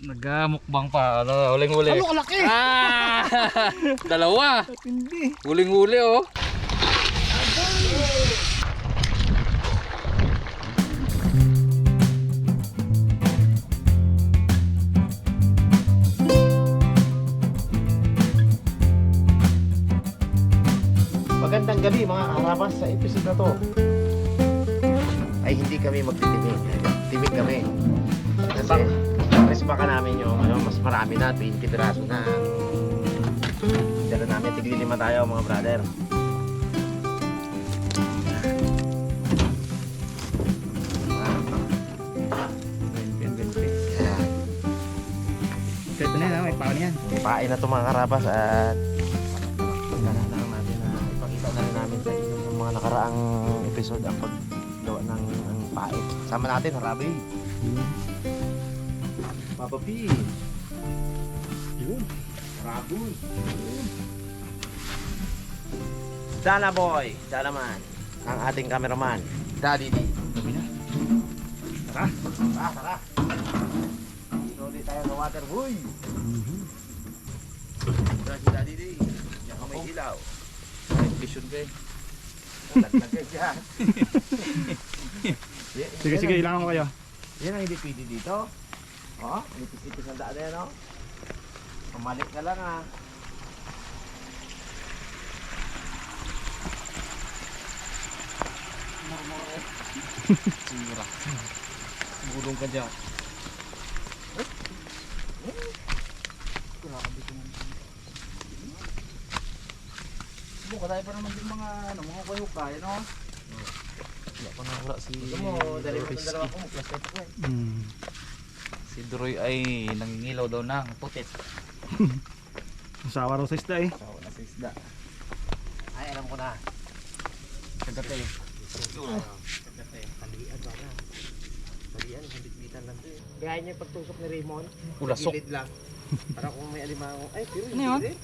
Nagamukbang pa. Ano, huling-huli. Ano kalaki? Ah! Dalawa. Hindi. Huling-huli oh. Magandang gabi mga karabas. Sa episode na to ay hindi kami magtitimig. Timig kami. Kasi respa ka namin yung mas marami na, 20 piraso na. Dala namin, tigli-5 tayo mga brother. Yan. Ito na yan, may paon yan. Pain na to mga karabas at kailangan lang natin na ipakita na rin namin sa inyo yung mga nakaraang episode ang paggawa ng pain. Sama natin, harabi. Papa P. Yun. Haraboy. Dana Boy, Dana Man, ang ating cameraman, Daddy D. Gabi na. Tara. Dito ulit tayo sa water, boy. Tara si Daddy D. Diyan ka may ilaw. Vision ko eh. Laglag dyan. Sige, ilangan ko kayo. Yan ang hindi pwede dito. Oh, nipis-ipis ang daan na yan, oh. Pamalik ka lang, ah. Sura. Bulong ka dyan. Buka tayo pa naman yung mga hukay, no? Wala pa nawala si Gusto mo, dalawa ko, plastic ko eh. Si Droy ay nangingilaw daw ng putit. Masawa raw sa isda eh. Sawa na sa isda. Ay, alam ko na. Kagate. Talian ba na? Talian, isang bitbitan lang to eh. Gaya niya yung pagtusok ni Raymond. Ulasok. Gilid lang. Para kung may alimango. Ay, pero Ano yun? hindi rin.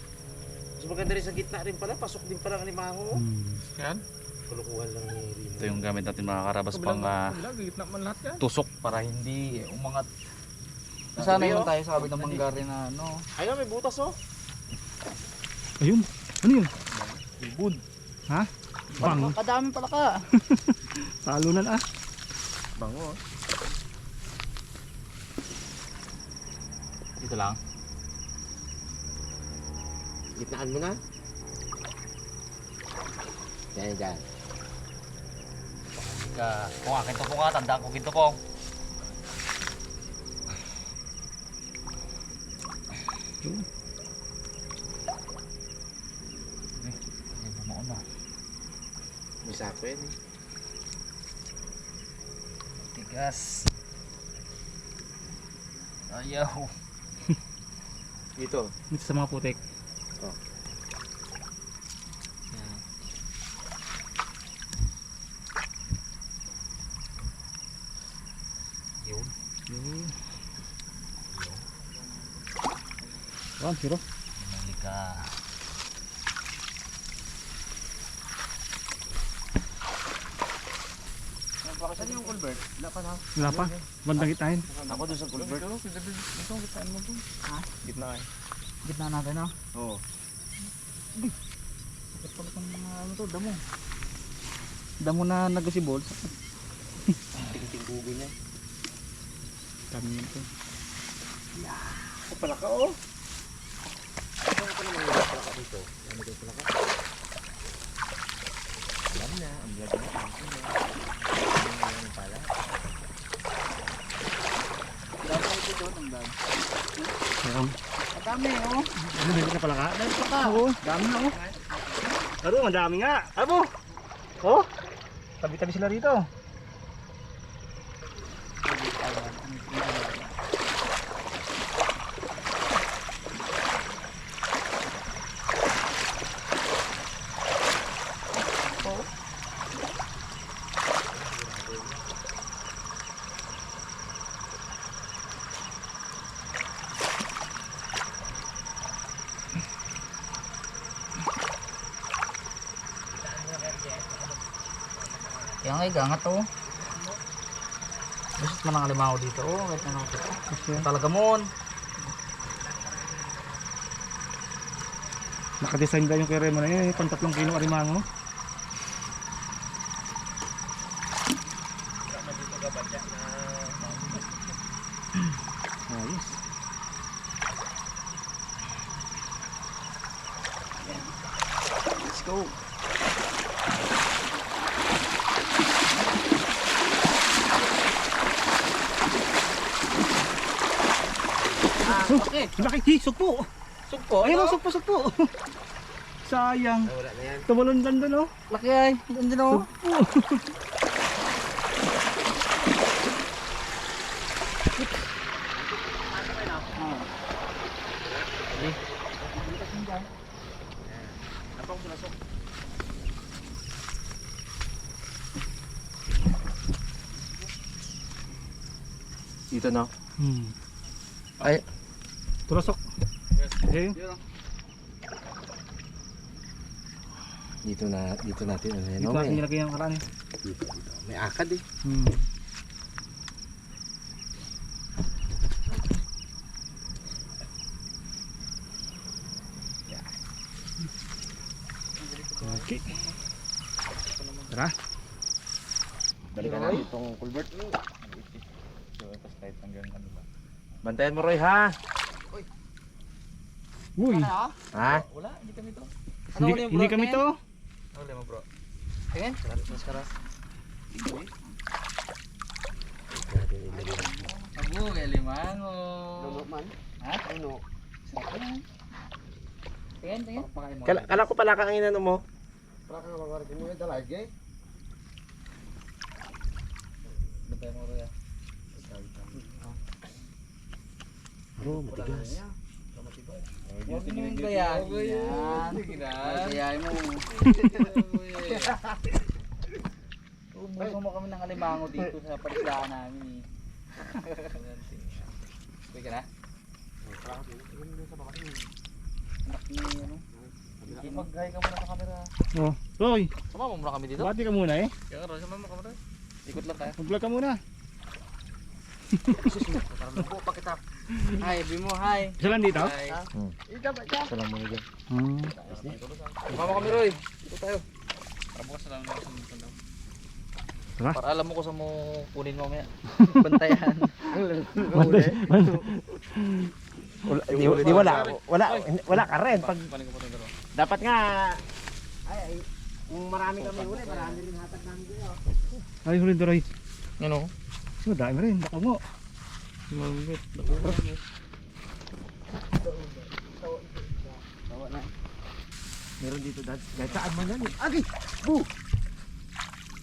Mas maganda rin sa gitna rin pala. Pasok din pala ang alimango. Yan. Kulukuhan lang ni Raymond. Ito yung gamit natin mga karabas pang Gitna man lahat yan. tusok para hindi umangat. Sana naman tayo sa kabit ng manggari na ano. Ayun, may butas oh. Ayun. Ano yun? Ibon. Ha? Bang. Kadami pala ka. Talunan ah. Bango oh. Dito lang. Gitnaan mo na. Dyan. Kung akin to po nga, tandaan ko ginto po. May sako yan eh. Tigas. Ayaw. Dito. Dito sa mga putik. Yun. Yun. Yan, siro. Mali ka. Saan yung culvert? Wala pa na. Wala pa. Bandang gitnahin. Ako doon sa culvert. Gitna eh. Gitna natin ah. Oo. Bakit pala itong mga ano to, damo. Damo na nagasibol. Ting-ting bugo niya. Kami yun to. Ako pala ka oh. Ano ka naman yung pala ka dito? Ano kayo pala ka? Alam na. Ang vlog na. Ano pala? Dami ito doon ang dami. Meron. Dami oh. Ano hindi ka pala ka? Dami pa ka. Oo, dami na oh. Aro, madami nga. Abo. Oh. Tabi-tabi sila rito. Kaya nga igangat to. Gusto man ang alimango dito. Oh, kahit na nakita. Talaga mon. Nakadesign ba yung kay Remo na yun? Pang 3 kilo arimango. Ayos. Let's go. Okay. Laki, hi, sugpo. Sugpo. Ayun, sugpo. Sayang. Wala na yan. Tumalon lang doon, oh. Laki ay. Andun ako. Dito na. Ay. Turasok. Okay. Dito natin ano yan. Dito natin nilagay ang karaan eh. Dito. May akad eh. Okay. Tara. Balikan natin itong culvert. Bantayan mo, Roy, ha? Uy. Ha? Wala. Hindi kami to. Hindi kami to. Huli mo bro. Tingin. Mas karas. Abu, kay limango. Luno man. Ha? Luno. Sarap yan. Tingin. Pakain mo. Kala ko pala kang inano mo. Para ka makakaragin mo yung dalagi. Bantay mo rin. Bro, matigas. Huwag mo yung gayahin yan. Gayahin mo. Ubuso mo kami ng alimango dito sa palislaan namin. Uy ka na? Anak ni ano? Mag-hi ka muna sa camera. Oh, Roy. Sama mo muna kami dito? Bati ka muna eh. Kaya ka rin, sama mo camera. Ikot lang tayo. Mag-vlog ka muna. Parang lupo pa kita. Hi, Bimo, hi. Isa lang dito? Hi. Salam mo dyan. Mama kami, Roy. Dito tayo. Para bukas na lang natin sa daw. Tara. Para alam mo kung saan mo kunin mamaya. Bantayan. Di wala ka rin. Pag, Paling ko po ito dalawa. dapat nga, kung marami kami uli, marami rin hatag namin dito. Ay, huli Roy. Ano? So, dami rin. Baka mo. Malungit. Meron dito dad. Kahit saan man yan. Agi! Bu!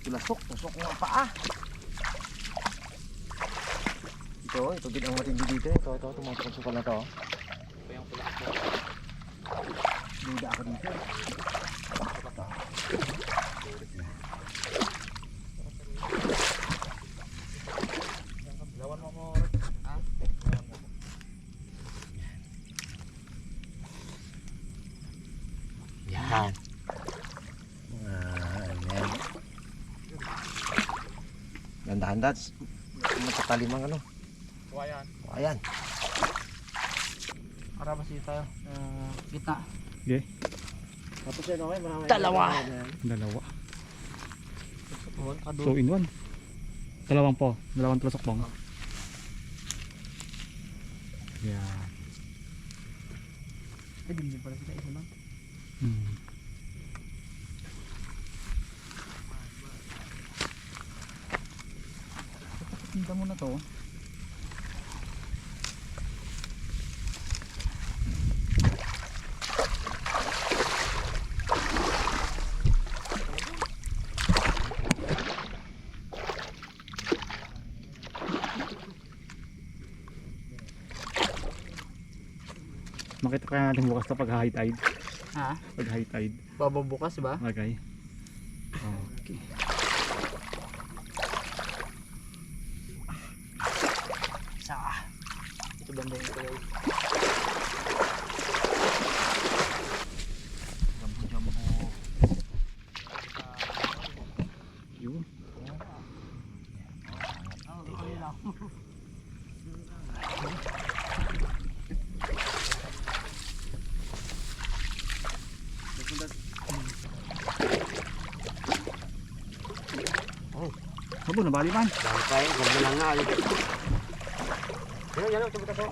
Tusok ko nga paa. Ito din ang matindi dito. Ito, tumusok-sukal na to. Duda ako dito. Lawan mo mo. Ha? Yan. Ayan. Gandahan dads. Matatalim ang ano. Kuwayan. Ayan. Para ba tayo? Gitna. Okay. Tapos yan okay, marami. Dalawa. Dalawa. 2 in 1. Dalawang tusok bang. Yan. Hindi pala kita isa lang. Tinta mo na to. Makita kaya natin bukas to pag high tide. Ha? Pag high tide. Bababukas ba? Okay. Okay. Isa. Ito banda yung kulay. Jambu. Yun. Abo, nabali man. Dami tayo, ganda lang nga. Yan, tumita ko.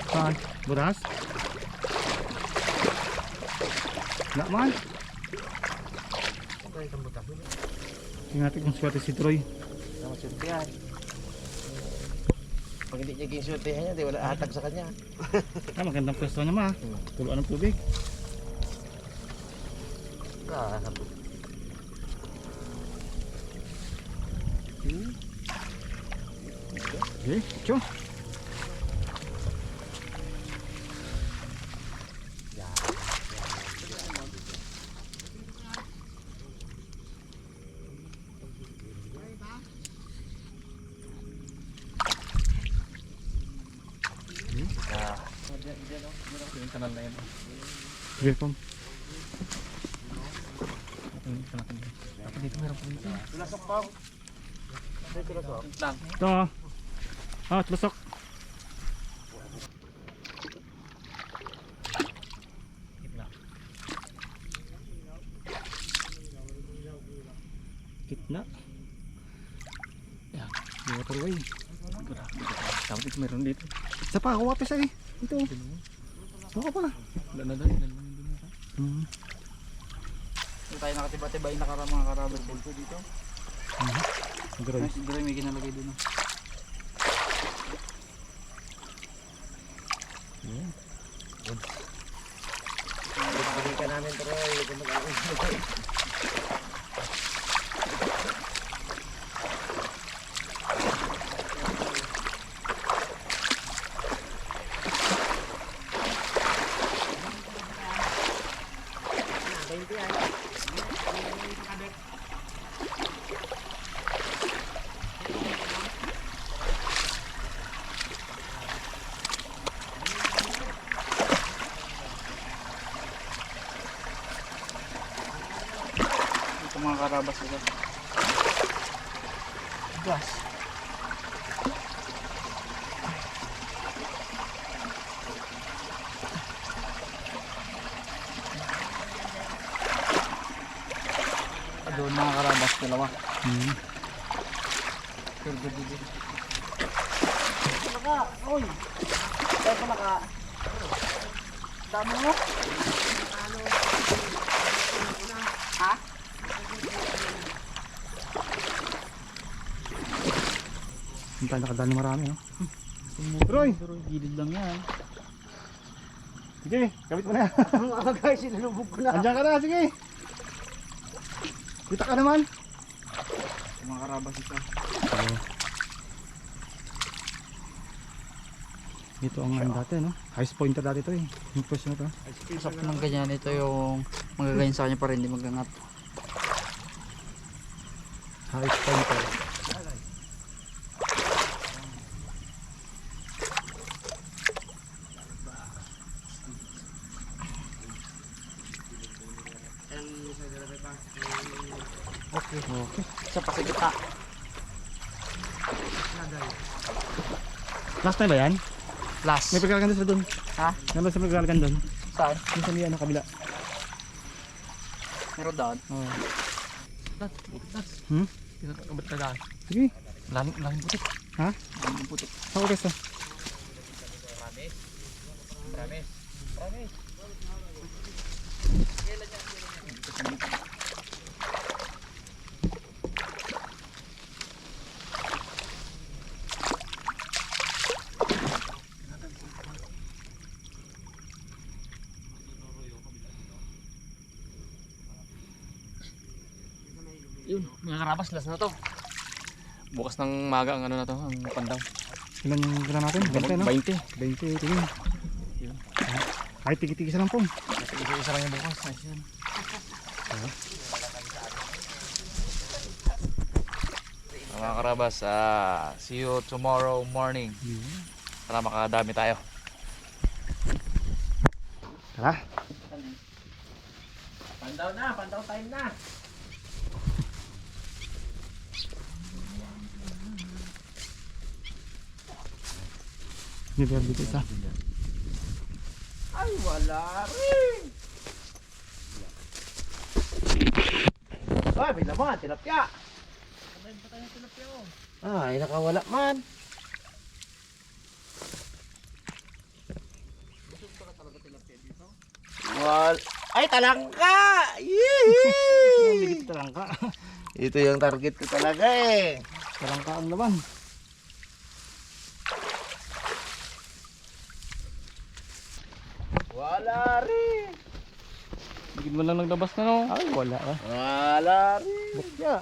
Saan? Buras? Wala man. Okay, itong butas. Tingnan natin kung swerte si Troy. Tama surtihan. Pag hindi niya ginsurtihan niya, di wala hatag sa kanya. Ah, magandang pwesto niya ma. Tuluan ng tubig. Okay, tiyo. Yung kanal na yan. Sige, Pong. Ako dito meron po dito. Tulasok pa. Tulasok. Ito ah. Ah, tulasok. Gitna. Yan. Waterway. Dapat dito meron dito. Isa pa, kuwapis eh. Ito. Baka pa. Wala na dahil. Dito tayo nakatiba-tiba yung mga karabas dito. Droy. Siguro may ginalagay doon. Balikan namin pero hindi mag-aawin. Ito mga karabas dito. Gas. Doon mga karabas dalawa. Turbo dito. Naka, oy. Tayo pa naka. Dami mo. Ha? Hindi tayo nakadali marami, no? Troy! Gilid lang yan. Sige, kapit mo na. Guys, sinalubog ko na. Andiyan ka na, sige. Kita ka naman. Mga karabas ito. Dito ang ano dati, no? Highest pointer dati ito eh. Yung pwesto na ito. Usap ng ganyan, ito yung magagayin sa kanya para hindi magangat. Highest pointer. Okay. Okay. Isa pa sa gita. Last time ba yan? Last. May pagkakaganda sila doon. Ha? Meron sa pagkakaganda doon. Saan? Yung sa liyan, kabila. Meron doon. Oh. Das. Hmm? Ba't ka daan? Sige. Langin putik. Ha? Langin putik. Sa oras to. Yun, mga karabas, last na to. Bukas ng maga ang ano na to, ang pandaw. Ilan yung gila natin? 20, no? 20. 20, tingin. Yun. Kahit tigit-tigit sa lang po. Isa lang yung bukas. Nice yan. Mga karabas, see you tomorrow morning. Para makadami tayo. Tara. Pandaw time na. Nivel dito isa. Ay, wala rin. Ay, may laman, tilapia. Ay, nakawala man. Ay, talangka! Yee! Bilit talangka. Ito yung target ko talaga eh. Talangka ang laman. Wala rin. Hindi mo lang naglabas na no? Ay, wala ah. Wala rin. Bakya.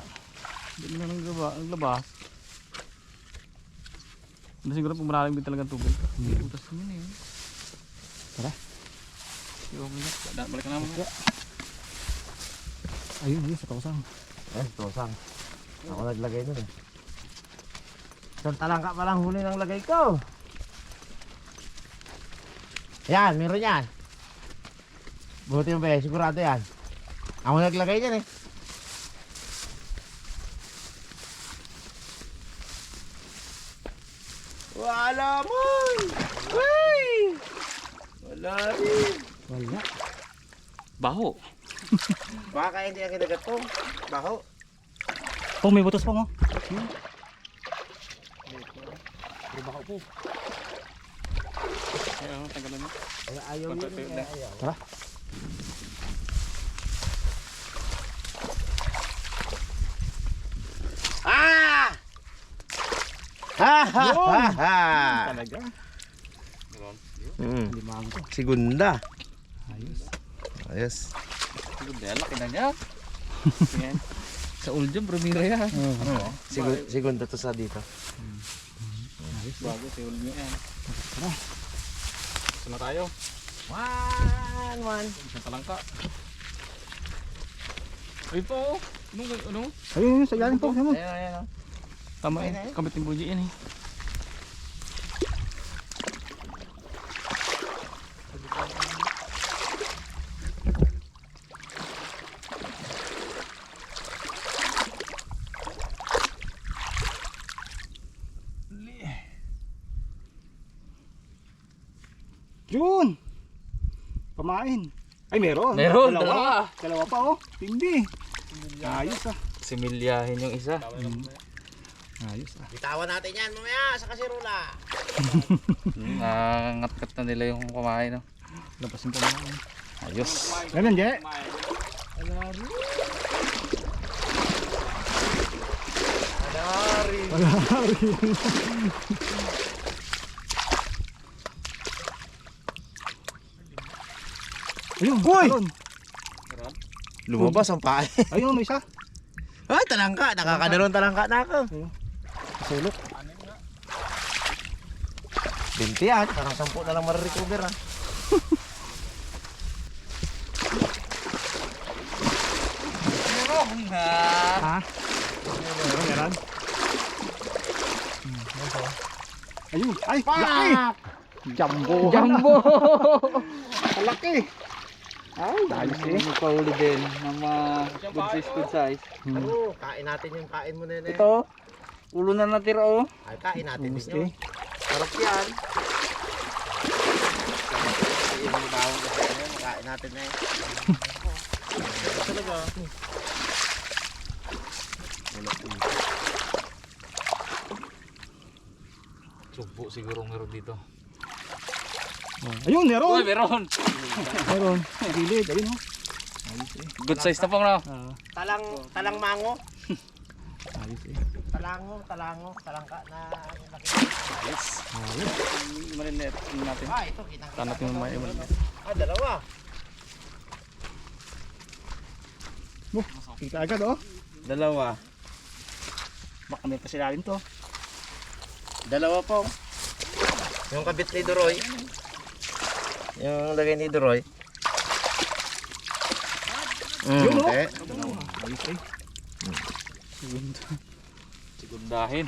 Hindi mo lang naglabas. Hindi siguro pag maraming din talagang tubig. Hindi utas naman eh. Tara. Balik ka naman. Ayun, ayun sa kausang. Tosang. Ako naglagay nun eh. Isang talangka pa lang huli ng lagay ko. Yan, meron yan. Buti mo ba eh, sigurado yan. Ako naglagay dyan eh. Wala mo! Uy! Wala rin. Wala. Baho. Baka hindi ang kinagat ko. Baho. Oh, may butas pa mo. May baho po. Ayaw, tanggalan mo. Ayaw yun. Ayaw. Tara. Ah! Ha ha ha ha! Talaga. Limang ko. Segunda. Ayos. Ayos. Hindi, laki na niya. Sa Uljum, Rumira yan. Segunda to sa dito. Ayos. Bago, si Uljum yan. Tara. Gusto na tayo. One. Isang talangka. Ay po, ano? Ayun, sa ilalim po. Ayun. Ayan, ayan. Tama eh. Kabit ng buji yan eh. Yun! Pamain. Ay, meron. Meron, Dalawa pa oh. Tindi. Ayos ah. Similyahin yung isa. Ayos ah. Bitawan natin yan mamaya sa kasirula. Nangangat-kat na nila yung kumain. No? Lapasin pa naman. Ayos. Ganun, Je. Ayun, Uy! talon. Lumabas ang pae. Ayun, may isa. Ay, talangka. Nakakadalawang talangka na ako. Sulok. 20 yan. Parang 10 na lang marirecover ah. Ha? Meron. Ayun, ay, laki! Jumbo! Jumbo! Laki! Ay, ayos eh. Magpahuli din ng mga good size. Ano, kain natin yung kain mo nene. Ito, ulo na natira oh. Ay, kain natin Gusto ninyo. eh. Sarap yan. Yung bawang kasi yan, kain natin na eh. Talaga. Sugpo siguro meron dito. Ayun, meron! Meron! Meron. Gilid, ayun oh. Good size na pong na. Talang mango. Ayos eh. Talangka na laki. Ayos. Marinet natin. Ah, ito kitang kita. Tanap yung may iwan. Ah, dalawa. Kita agad oh. Dalawa. Baka may pasilalim to. Dalawa po. Yung kabit ni Duroy. Yung lagay ni Duroy. Yun, oh. Okay. Ayos eh. Sigundahin.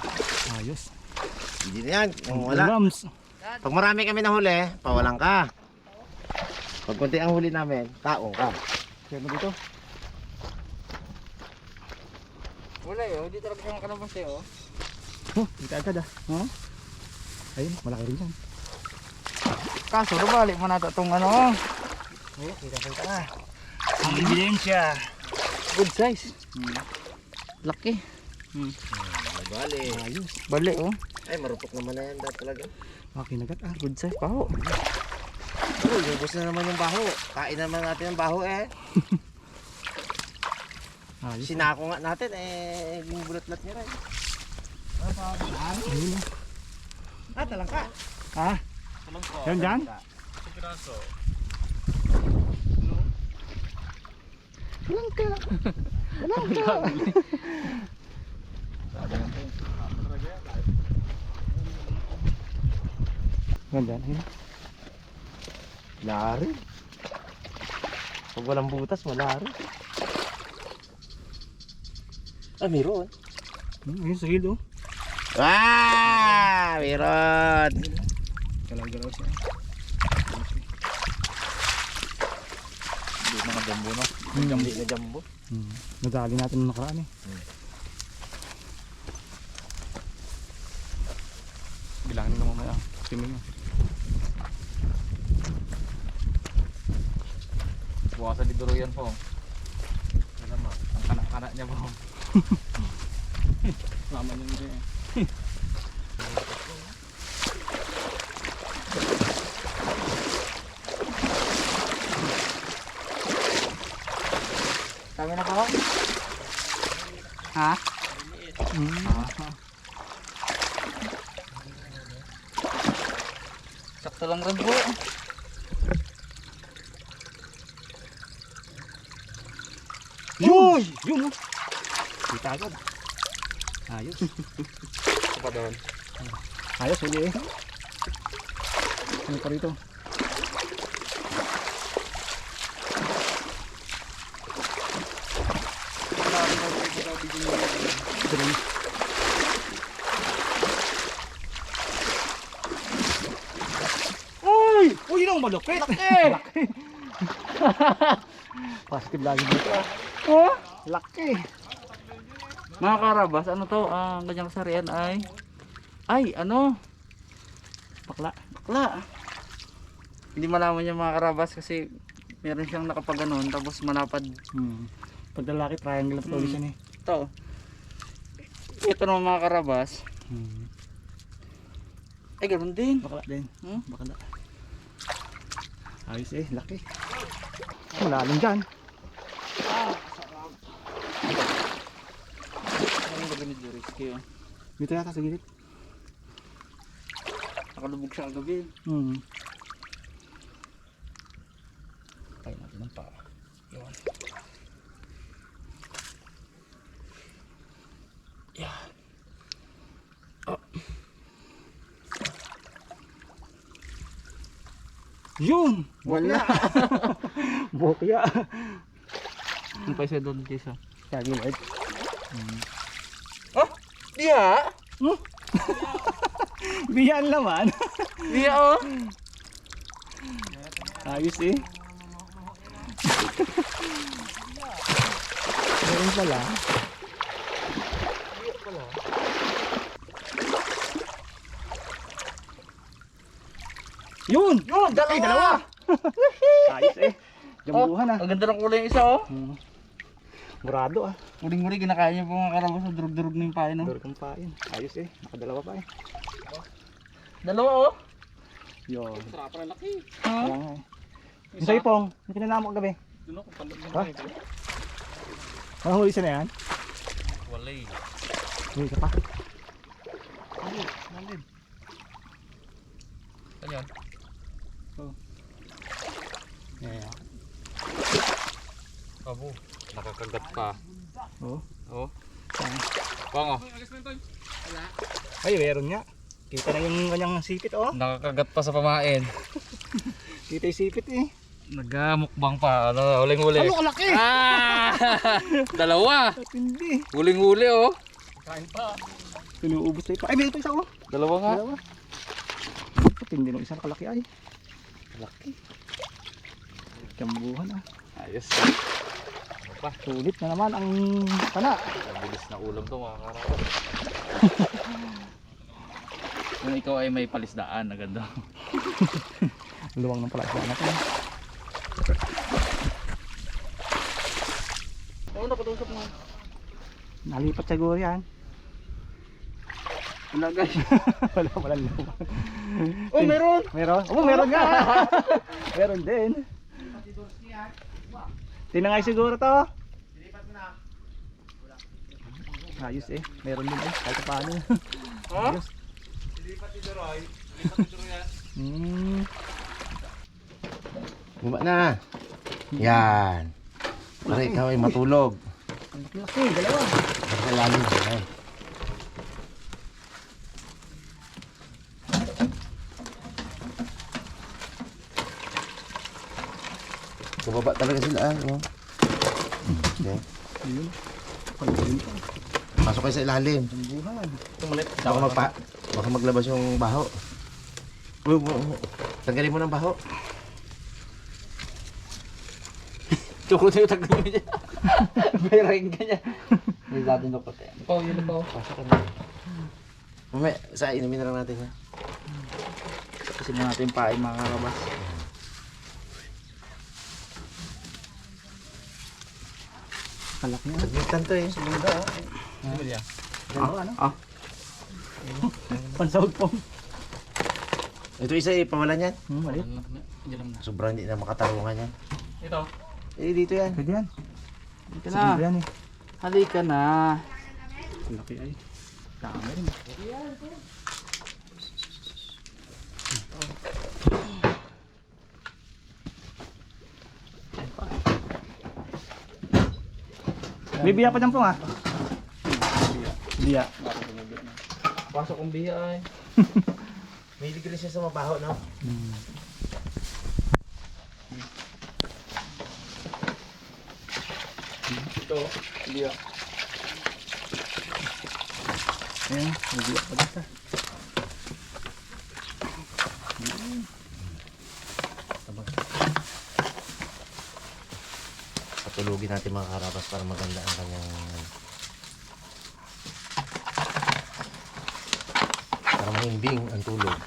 Ayos. Hindi na yan. Kung wala. Grams. Pag marami kami na huli, pawalang ka. Pag konti ang huli namin, taong ka. Kaya mo dito. Wala yun, hindi talaga siyang kalabas eh oh. Oh, kita agad ah. Oh. Ayun, malaki rin yan. Kaso, nabalik mo na itong ano oh. Oh, kita. Ang ebidensya. Good size. Laki. Bali. Ayos. Bali oh. Ay, marupok naman na yan dahil talaga. Kinagat good size baho. Oh, lubos na naman yung baho. Kain naman natin ang baho eh. Ayos. Sinako nga natin eh, yung bulat-lat niya rin. Ayun. Talangka. Yan dyan? Talangka. Ganda. Ayun. Lari. Pag walang butas, malari. Ah, meron. Ayun sa gilid oh. Meron. Galaw-galaw siya. Hindi mga jumbo no. Hindi na jumbo. Nadali natin nung nakaraan eh. Bilangin mo mamaya. Swimming mo. Buwasan di duruyan po. Alam mo. Ang kanak-kanak niya po. Lama niya hindi eh. Kami na po. Ha? Sakto lang rin po. Yun! Yun oh! Kita agad. Ayos. Ito pa doon. Ayos, huli eh. Ano pa rito? Drone. Uy! Uy, yun ang malupit! Laki! Positive lagi dito ah. Oh! Laki! Mga karabas, ano to? Ang ganyang sarian ay ano? Bakla. Bakla. Hindi malaman niya mga karabas kasi meron siyang nakapaganon tapos malapad. Pag lalaki, triangle na position eh. Ito. Ito naman mga karabas. Ay ganoon din. Bakla din. Bakla. Ayos eh, laki. Malalim dyan. Ang gabi ni Juriski oh. Dito yata sa gilid. Nakalubog siya kagabi. Kaya natin ng pa. Yun. Yeah. Yun! Wala. Bokya. Ano pa isa doon kisa? Sa gilid. Oh! Diya! Biyan naman. Diya oh! Ayos eh. Meron pala. Yun! Yun! Ay, dalawa! Ayos eh. Jambuhan ah. Ang ganda ng kulay ng isa oh. Murado ah. Muling-muli kinakain niya po mga karabas na durug-durug na yung pain oh. Durog ang pain. Ayos eh. Nakadalawa pa eh. Dalawa oh. Yun. Sarap na laki. Kaya nga eh. Yung sa'yo pong, yung kinanamo kagabi. Doon ako pandog Ha? Ang huli siya na yan? Wala eh. Huli ka pa. Malib. Ano yan? Yeah. Abo. Nakakagat pa. Oo. Oh. Pango. Ay, meron nga. Kita na yung kanyang sipit oh. Nakakagat pa sa pamain. Kita yung sipit eh. Nagamukbang pa. Ano, huling-huli. Ano kalaki? Dalawa. At hindi. Huling-huli oh. Kain pa. Pinuubos tayo pa. Ay, meron pa isa oh. Dalawa nga. Dalawa. Hindi nung isang kalaki ay. Kalaki. Kambuhan ah. Ayos. Sulit na naman ang pana. Mabilis na ulam to mga karabas. Kung ikaw ay may palisdaan, agad daw. Luwang ng pala natin. Oo, nakatusok mo. Nalipat siguro yan. Wala guys. Wala naman. Oh, meron! Meron? Oo, meron nga. Meron din. Tinangay siguro to. Ayos eh. Meron din eh. Kahit paano. Ha? Ayos. Bumaba na. Yan. Pare, ikaw ay matulog. Ang laki, dalawa. Basta lalim. Ay. Bumaba talaga sila. Oh. Okay. Ayun. Ayun pa. Pasok kayo sa ilalim. Buhan. Tumalit. Baka maglabas yung baho. Tanggalin mo ng baho. Chukot yung tagal niya. Bering ka niya. Hindi natin lukot eh. Oh, yun ba? Pasok ka na. Mamaya, sa inumin na lang natin ha. Kasi mo natin pain mga karabas. Kalaki yan. Saglitan to eh. Segunda oh. Ano? Ah, Pansahog po. Ito isa eh, pawalan yan. Mali. Sobrang hindi na makatarungan yan. ito. Eh, dito yan. Pwede yan. Halika Segunda na. yan eh. Halika na. Laki ay. Dami rin. May biya pa dyan po nga. Biya. Pasok kong biya ay. May rin siya sa mabaho, no? Ito, biya. Ayan, may biya pa dyan. Patulugin natin mga karabas para maganda ang kanyang... Para mahimbing ang tulog.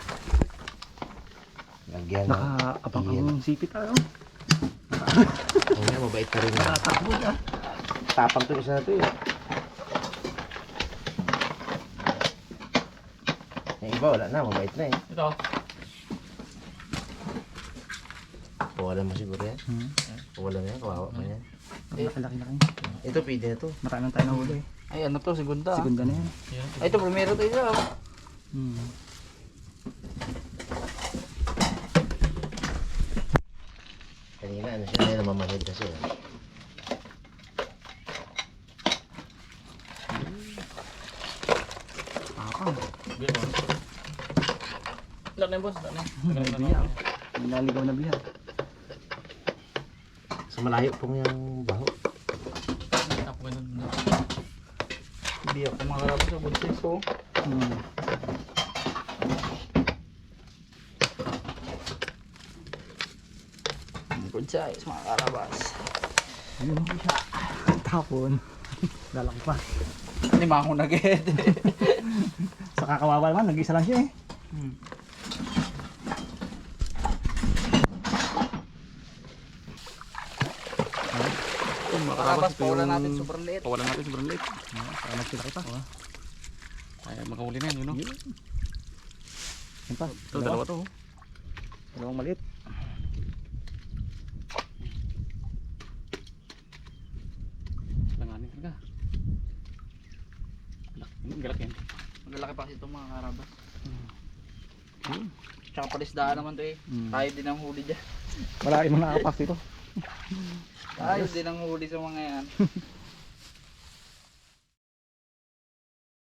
Lagyan ng... Nakaabang iyan. ang sipit tayo. Oo nga, mabait na rin. Nakatakbo na. Tapang to isa na to eh. Yung iba wala na, mabait na eh. Ito. Pawalan mo siguro yan. Pawalan mo yan, kawawa pa yan. Laki-laki. Ito pwede na to. Marami tayo nahuli eh. Ay, ano to? Segunda. Segunda na yan. Ay, ito, primero to isa. Kanina ano siya, namamanid kasi. Akang. Lak na yung boss, lak na. May biya. May naligaw na biya. Sa malayo pong yung baho. Ako ganun na. Biya ko mga karabas sa buntis ko. Kunsay, sa mga karabas. Ayun. Tapon. Lalaki pa. Lima ako nag-head. Sa kakawawa naman, nag-isa lang siya eh. Mga karabas, pawalan natin sobrang liit. Pawalan natin sobrang late. Para nagsilaki pa. Ay, makahuli na yun, no? Yan pa. Ito, dalawa to. Dalawang maliit. Langanin ka. Galak yan. Magalaki pa kasi itong mga karabas. Tsaka palisdaan naman to eh. Tayo din ang huli dyan. Wala yung mga nakapas dito. Tayo din ang huli sa mga yan.